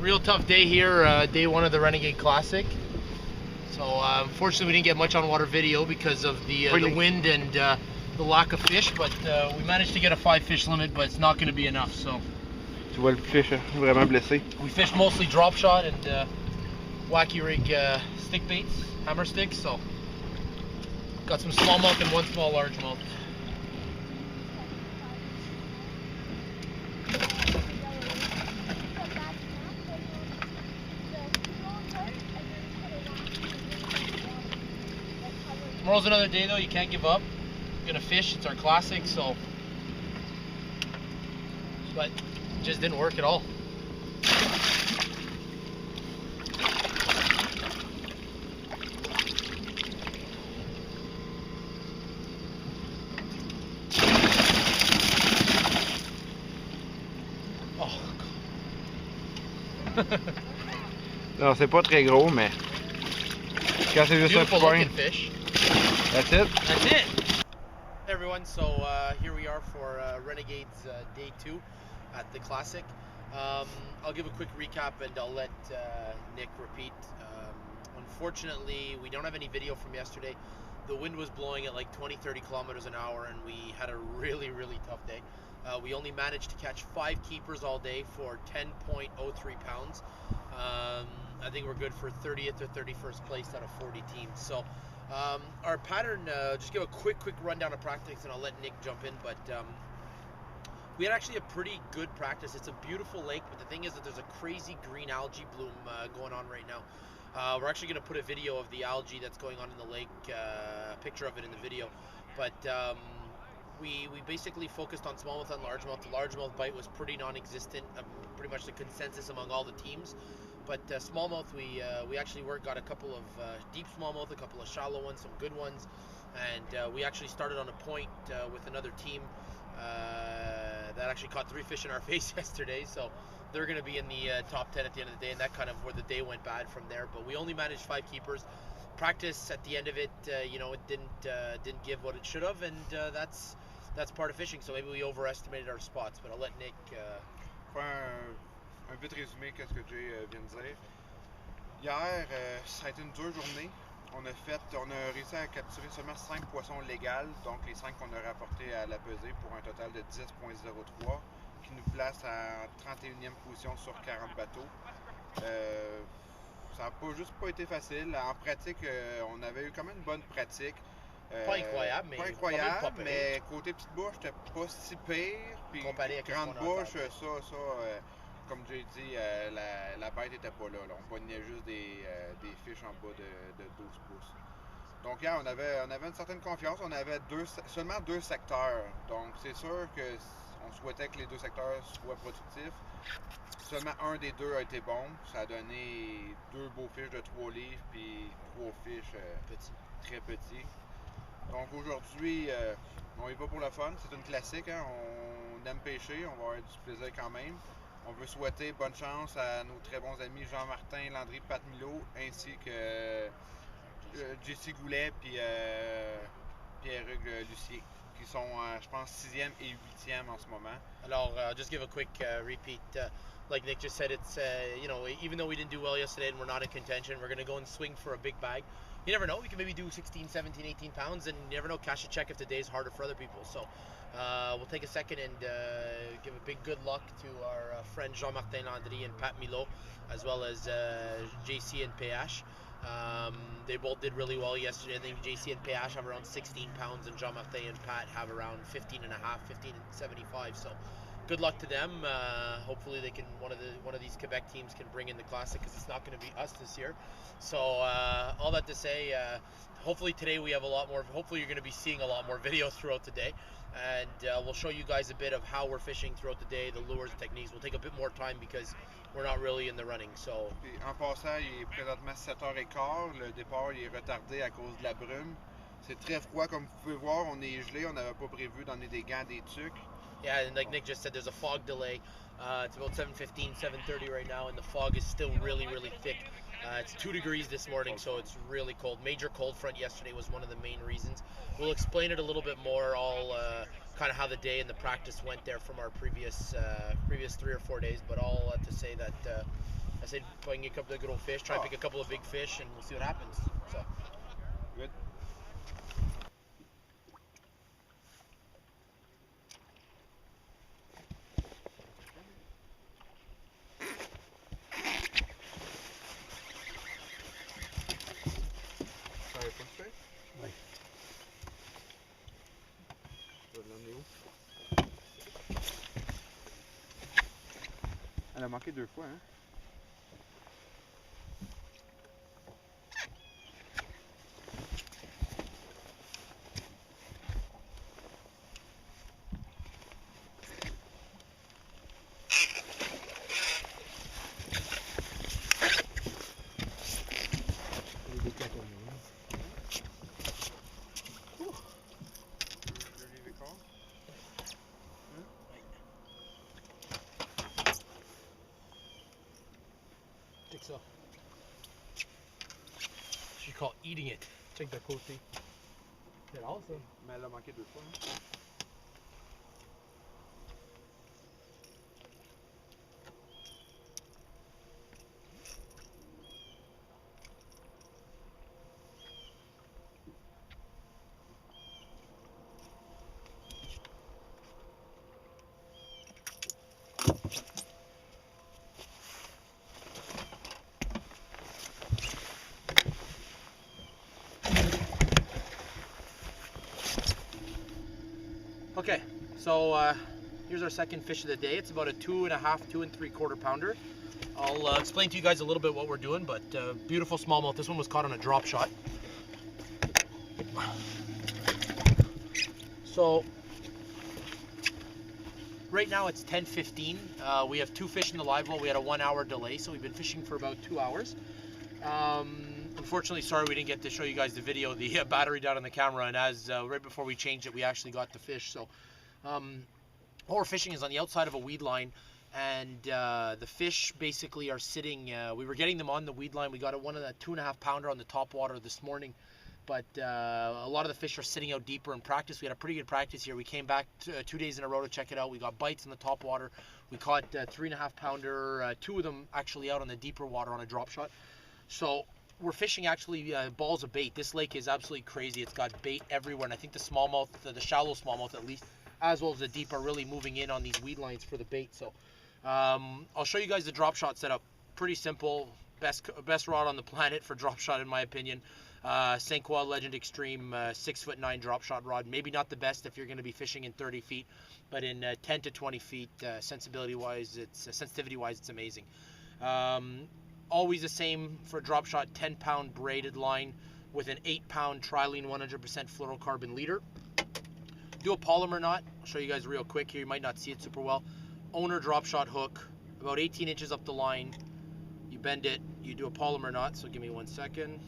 Real tough day here, day one of the Renegade Classic. So unfortunately we didn't get much on water video because of the wind and the lack of fish, but we managed to get a 5 fish limit, but it's not going to be enough. So tu vois le fish vraiment blessé. We fished mostly drop shot and wacky rig stick baits, hammer sticks. So got some smallmouth and one small largemouth. Tomorrow's another day though, you can't give up. We're gonna fish, it's our classic, so. But it just didn't work at all. Oh. Non, c'est pas très gros, mais quand c'est juste un point. Fish. That's it? That's it! Hey everyone, so here we are for Renegade's day 2 at the Classic. I'll give a quick recap and I'll let Nick repeat. Unfortunately, we don't have any video from yesterday. The wind was blowing at like 20-30 kilometers an hour and we had a really tough day. We only managed to catch 5 keepers all day for 10.03 pounds. I think we're good for 30th or 31st place out of 40 teams. So our pattern, just give a quick rundown of practice and I'll let Nick jump in, but we had actually a pretty good practice. It's a beautiful lake, but the thing is that there's a crazy green algae bloom going on right now. We're actually going to put a video of the algae that's going on in the lake, a picture of it in the video, but we basically focused on smallmouth and largemouth. The largemouth bite was pretty non-existent, pretty much the consensus among all the teams. But smallmouth, we actually got a couple of deep smallmouth, a couple of shallow ones, some good ones, and we actually started on a point with another team that actually caught 3 fish in our face yesterday. So they're going to be in the top 10 at the end of the day, and that kind of where the day went bad from there. But we only managed 5 keepers. Practice at the end of it, you know, it didn't give what it should have, and that's part of fishing. So maybe we overestimated our spots. But I'll let Nick. Un vite résumé qu'est-ce que Jay vient de dire. Hier, ça a été une dure journée. On a réussi à capturer seulement 5 poissons légaux, donc les 5 qu'on a rapportés à la pesée pour un total de 10.03, qui nous place en 31e position sur 40 bateaux. Ça n'a pas été facile. En pratique, on avait eu quand même une bonne pratique. Pas incroyable, mais côté petite bouche, c'était pas si pire. Puis grande bouche, ça comme j'ai dit, la bête était pas là. On pognait juste des fiches en bas de 12 pouces. Donc hier, on avait une certaine confiance. On avait seulement 2 secteurs. Donc c'est sûr qu'on souhaitait que les 2 secteurs soient productifs. Seulement un des 2 a été bon. Ça a donné 2 beaux fiches de 3 livres puis 3 fiches très petits. Donc aujourd'hui, on y va pour le fun. C'est une classique. Hein? On aime pêcher. On va avoir du plaisir quand même. On veut souhaiter bonne chance à nos très bons amis Jean-Martin Landry Patmilot ainsi que Jessie Goulet puis Pierre-Hugues Lucier qui sont, je pense, 6e et 8e en ce moment. Alors, just give a quick repeat. Like Nick just said, it's, you know, even though we didn't do well yesterday and we're not in contention, we're going to go and swing for a big bag. You never know, we can maybe do 16, 17, 18 pounds, and you never know, cash a check if the day is harder for other people. So we'll take a second and give a big good luck to our friend Jean-Martin Landry and Pat Milot, as well as JC and PH. They both did really well yesterday. I think JC and PH have around 16 pounds, and Jean-Martin and Pat have around 15 and a half, 15.75. So good luck to them. Hopefully they can, one of these Quebec teams can bring in the Classic, because it's not going to be us this year. So all that to say, hopefully today we have a lot more, hopefully you're going to be seeing a lot more videos throughout the day, and we'll show you guys a bit of how we're fishing throughout the day, the lures, techniques. We'll take a bit more time because we're not really in the running. So en passant, il est présentement 7h15, le départ il est retardé à cause de la brume. C'est très froid comme vous pouvez voir, on est gelé, on n'avait pas prévu d'emmener des gants, des tucs. Yeah, and like Nick just said, there's a fog delay. It's about 7:15, 7:30 right now, and the fog is still really thick. It's 2 degrees this morning, so it's really cold. Major cold front yesterday was one of the main reasons. We'll explain it a little bit more, all kind of how the day and the practice went there from our previous 3 or 4 days, but all to say that I said, if I can get a couple of good old fish, try and pick a couple of big fish, and we'll see what happens. So. Good. Ça avait pas de fait? Oui. Je vais l'emmener où? Elle a manqué 2 fois, hein? Ça. She call eating it. Check the côté. C'est rare ça. Mais elle a manqué 2 fois. Hein? Okay, so here's our second fish of the day. It's about a 2.5, 2 3/4 pounder. I'll explain to you guys a little bit what we're doing, but beautiful smallmouth. This one was caught on a drop shot. So right now it's 10:15. We have 2 fish in the live well. We had a 1-hour delay, so we've been fishing for about 2 hours. Unfortunately, sorry we didn't get to show you guys the video. The battery died on the camera, and as right before we changed it, we actually got the fish. So what we're fishing is on the outside of a weed line, and the fish basically are sitting. We were getting them on the weed line. We got one of the 2.5 pounder on the top water this morning, but a lot of the fish are sitting out deeper in practice. We had a pretty good practice here. We came back 2 days in a row to check it out. We got bites in the top water. We caught 3.5 pounder, 2 of them actually out on the deeper water on a drop shot. So we're fishing actually balls of bait. This lake is absolutely crazy. It's got bait everywhere, and I think the smallmouth, the shallow smallmouth at least, as well as the deep, are really moving in on these weed lines for the bait. So I'll show you guys the drop shot setup. Pretty simple. Best rod on the planet for drop shot in my opinion. St. Croix Legend Extreme 6'9" drop shot rod. Maybe not the best if you're going to be fishing in 30 feet, but in 10 to 20 feet, sensitivity wise, it's amazing. Always the same for drop shot, 10-pound braided line with an 8-pound trilene 100% fluorocarbon leader. Do a polymer knot. I'll show you guys real quick here. You might not see it super well. Owner drop shot hook, about 18 inches up the line. You bend it, you do a polymer knot. So give me 1 second.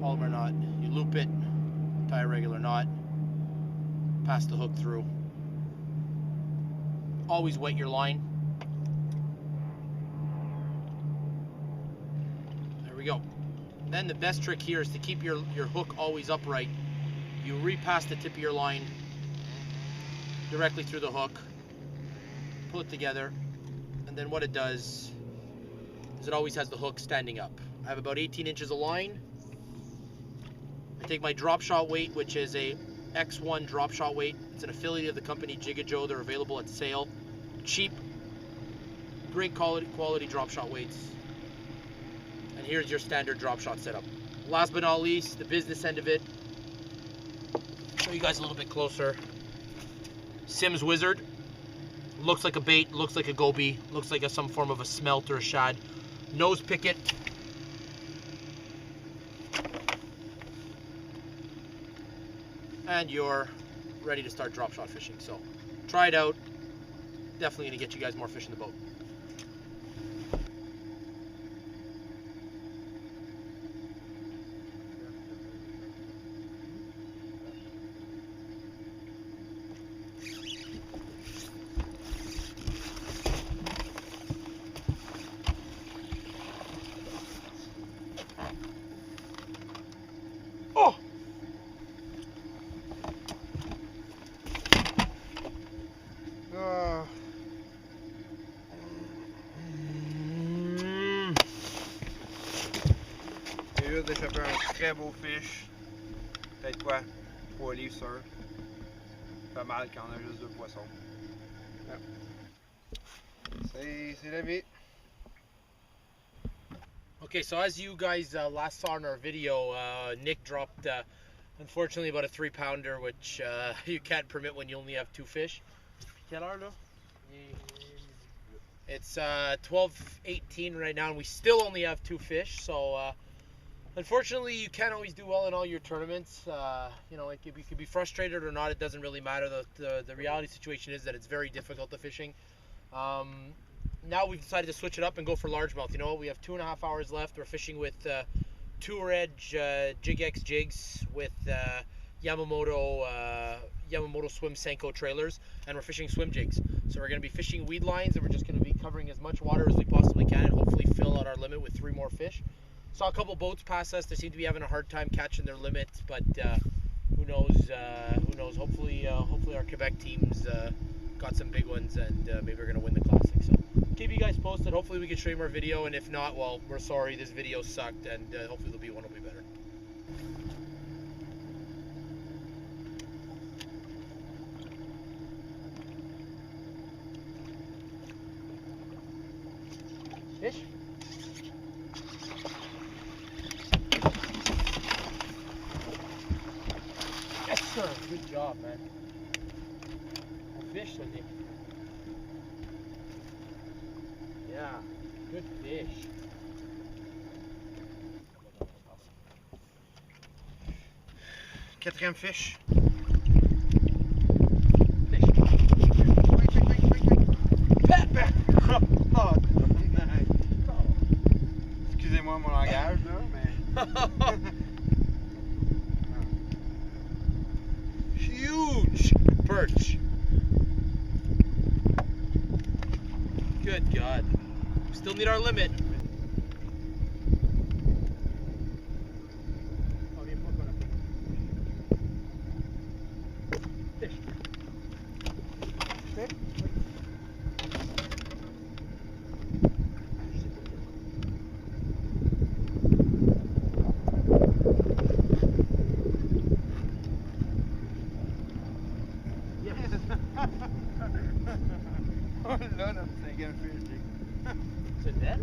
Polymer knot, you loop it, tie a regular knot, pass the hook through. Always wet your line. There we go. Then the best trick here is to keep your hook always upright. You repass the tip of your line directly through the hook, pull it together, and then what it does is it always has the hook standing up. I have about 18 inches of line. I take my drop shot weight, which is a X1 drop shot weight. It's an affiliate of the company Jigga Joe. They're available at sale. Cheap, great quality drop shot weights. And here's your standard drop shot setup. Last but not least, the business end of it. Show you guys a little bit closer. Simms Wizard. Looks like a bait, looks like a goby, looks like some form of a smelt or a shad. Nose picket. And you're ready to start drop shot fishing. So try it out. Definitely going to get you guys more fish in the boat. très beau fish. Peut-être quoi? 3 livres sûr. Pas mal quand on a juste 2 poissons. C'est la vie. Okay, so as you guys last saw in our video, Nick dropped unfortunately about a 3-pounder, which you can't permit when you only have 2 fish. Quelle heure là? It's 12:18 right now, and we still only have 2 fish. So unfortunately, you can't always do well in all your tournaments. You know, you could be frustrated or not. It doesn't really matter. The reality situation is that it's very difficult to fishing. Now we've decided to switch it up and go for largemouth. You know what? We have 2.5 hours left. We're fishing with Tour Edge Jig X jigs with Yamamoto Swim Senko trailers, and we're fishing swim jigs. So we're going to be fishing weed lines, and we're just going to be covering as much water as we possibly can, and hopefully fill out our limit with 3 more fish. Saw a couple boats pass us. They seem to be having a hard time catching their limits, but who knows? Who knows? Hopefully our Quebec teams got some big ones, and maybe we're going to win the classic. So keep you guys posted. Hopefully we can stream our video, and if not, well, we're sorry. This video sucked, and hopefully there'll be one will be better. Fish? Yes, sir. Good job, man. Fish, Nick. Yeah, good fish. Quatrième fish. Fish. Oh, excusez-moi mon langage là, mais. Huge perch. Good God. We still need our limit. Fish. Fish? Oh là, notre 5e fish. C'est dead?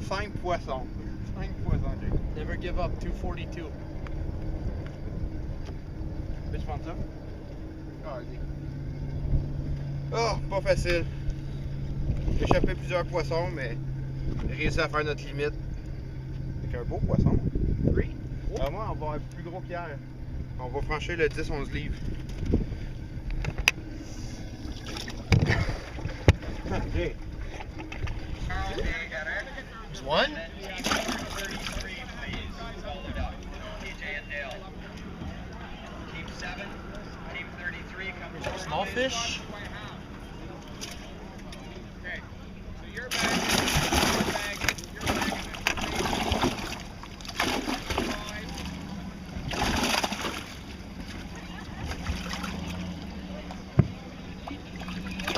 5 poissons. 5 poissons, Jake. Never give up, 242. Peux-tu prendre ça? Oh, pas facile. J'ai échappé plusieurs poissons, mais j'ai réussi à faire notre limite. Avec un beau poisson. 3? Moi, on va être plus gros qu'hier. On va franchir le 10-11 livres. Okay. There's one. There's a small fish. Okay, so your bag,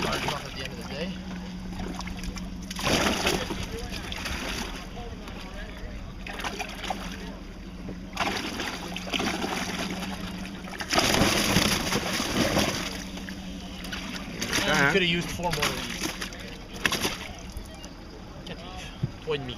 Largemouth at the end of the day. You could have used 4 more of these. Point me.